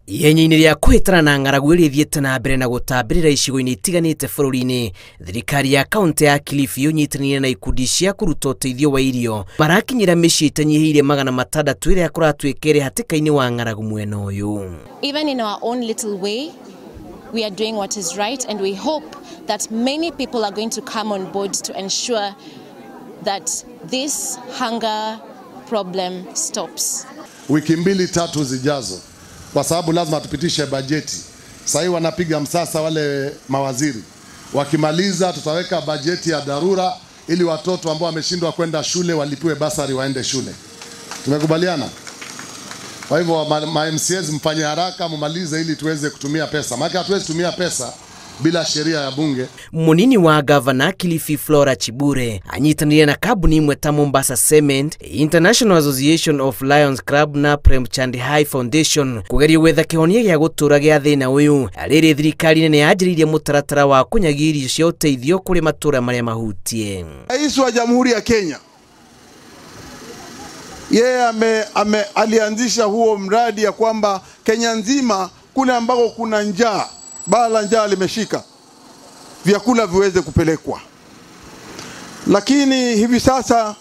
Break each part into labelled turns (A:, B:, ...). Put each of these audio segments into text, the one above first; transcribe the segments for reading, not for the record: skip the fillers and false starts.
A: Yenye-inĩ rĩa kũhĩtana na ng'aragu ĩrĩa ĩthiĩte na mbere na gũtambĩrĩra icigo-inĩ itiganĩte bũrũri-inĩ, thirikari ya kaunti ya Kilifi ũnyitanĩire na ikundi cia kũruta ũteithio wa irio marakinyĩra mĩciĩ ĩtanyihĩire 600 ĩrĩa kũratuĩka ĩrĩ hatĩka-inĩ wa ng'aragu mwena ũyũ.
B: Even in our own little way, we are doing what is right, and we hope that many people are going to come on board to ensure that this hunger problem stops.
C: Wiki mbili tatu zijazo, kwa sababu lazima tupitishe bajeti. Sasa wanapiga msasa wale mawaziri. Wakimaliza tutaweka bajeti ya dharura ili watoto ambao wameshindwa kwenda shule walipiwe basari waende shule. Tumekubaliana? Kwa hivyo MCAs mfanye haraka mumalize ili tuweze kutumia pesa. Maana hatuwezi tumia pesa bila sheria ya bunge.
A: Munini wa Governor Kilifi Flora Chibure anyitanĩire na kambuni imwe ta Mombasa Cement, International Association of Lions Club na Premchand High Foundation kugeria gwetha kĩhonia gĩa gũtũra gĩa thĩna ũyũ. Rĩrĩ thirikari nene yanjĩrĩirie mũtaratara wa kũnyagia irio cia ũteithio kũrĩ matũra marĩa mahutie.
D: Rais wa Jamhuri ya Kenya alianzisha huo mradi ya kwamba Kenya nzima kule ambako kuna njaa, bala njaa limeshika, vyakula viweze kupelekwa. Lakini hivi sasa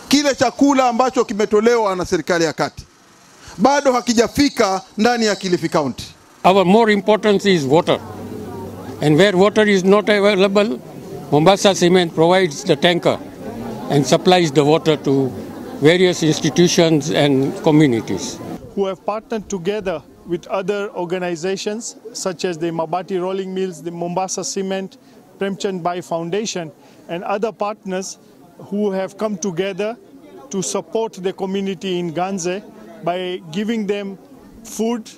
D: kile chakula ambacho kimetolewa na serikali ya kati bado hakijafika ndani ya Kilifi County.
E: Our more importance is water. And where water is not available, Mombasa Cement provides the tanker and supplies the water to various institutions and communities
F: who have partnered together with other organizations such as the Mabati Rolling Mills, the Mombasa Cement, Premchand High Foundation, and other partners who have come together to support the community in Ganze by giving them food,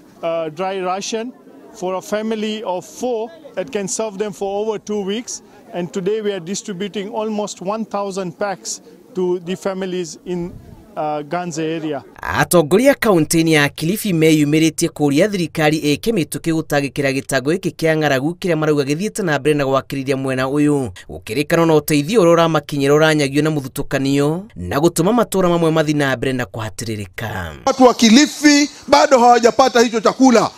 F: dry ration for a family of 4 that can serve them for over 2 weeks. And today we are distributing almost 1,000 packs to the families in Ganze area.
A: Atongoria kaunti-inĩ ya Kilifi meyumĩrĩtie kũria thirikari ĩkĩmĩtũkĩ gũtagĩkĩra gĩtango gĩkĩ kĩa ng'aragu kĩrĩa marauga gĩthiĩte na mbere na gwakĩrĩria mwena ũyũ. Gũkĩrĩkana na ũteithio ũrĩa ũramakinyĩra ũranyagio na mũthutũkanio na gũtũma matũra mamwe mathi na mbere na kũhatĩrĩrĩka.
D: Watu wa Kilifi bado hawajapata hicho chakula.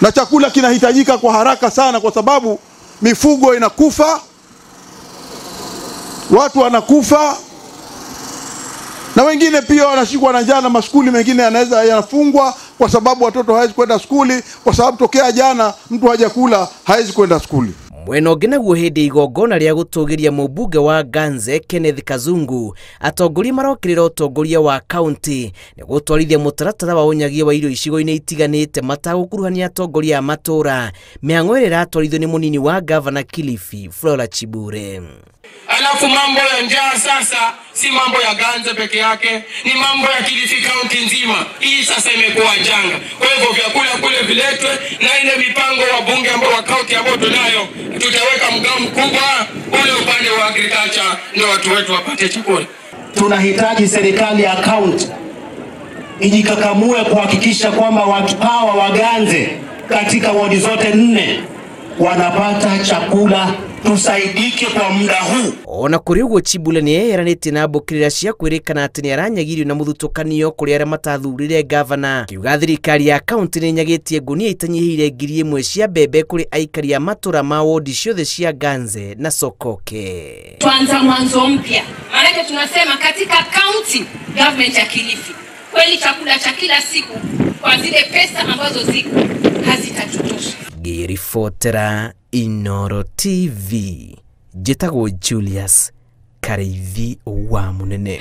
D: Na chakula kinahitajika kwa haraka sana kwa sababu mifugo inakufa, watu wanakufa, na wengine pia wanashikwa na njaa, na maskuli mengine yanafungwa kwa sababu watoto hawezi kwenda skuli, kwa sababu tokea jana mtu hajakula hawezi kwenda skuli.
A: Mwena ũngĩ naguo hĩndĩ igongona rĩa gũtũgĩria mũmbunge wa Ganze Kenneth Kazungu, atongoria marokĩrĩra ũtongoria wa kaunti nĩ gũtwarithia mũtaratara wa ũnyagia wa irio icigo-inĩ itiganĩte matagũkuruhania atongoria a matũra. Mĩhang'o ĩrĩa ĩratwarithio nĩ mũnini wa Governor Kilifi Flora Chibure.
G: Alafu mambo ya njaa sasa si mambo ya Ganze peke yake, ni mambo ya Kilifi County nzima. Hii sasa imekuwa janga. Kwa hivyo vyakula kule viletwe, na ile mipango wa bunge ambao wa county ambao tunayo, tutaweka mgao mkubwa ule upande wa agriculture ndio watu wetu wapate chakula.
H: Tunahitaji serikali ya county ijikakamue kuhakikisha kwamba watu hawa wa Ganze katika wadi zote 4 wanapata chakula. Tusaidike kwa muda huu.
A: Ona kuri uguo Chibule ni yeranĩtie na mbũkĩrĩra cia kwĩrĩkana atĩ nĩ aranyagirio na mũthutũkanio kũrĩ arĩa matathurire Governor. Kiuga thirikari ya kaunti nĩ nyagĩtie ngunia itanyihĩire 1,000 cia mbembe kũrĩ aikari a matũra ma wodi ciothe cia Ganze na Sokoke.
I: Tuanza mwanzo mpya. Maana tunasema katika county government ya Kilifi kweli chakula cha kila siku kwa zile pesa ambazo ziko hazitatutosha.
A: Gĩribotera Inoro TV. Njĩtagwo Julius Kareithi wa Munene.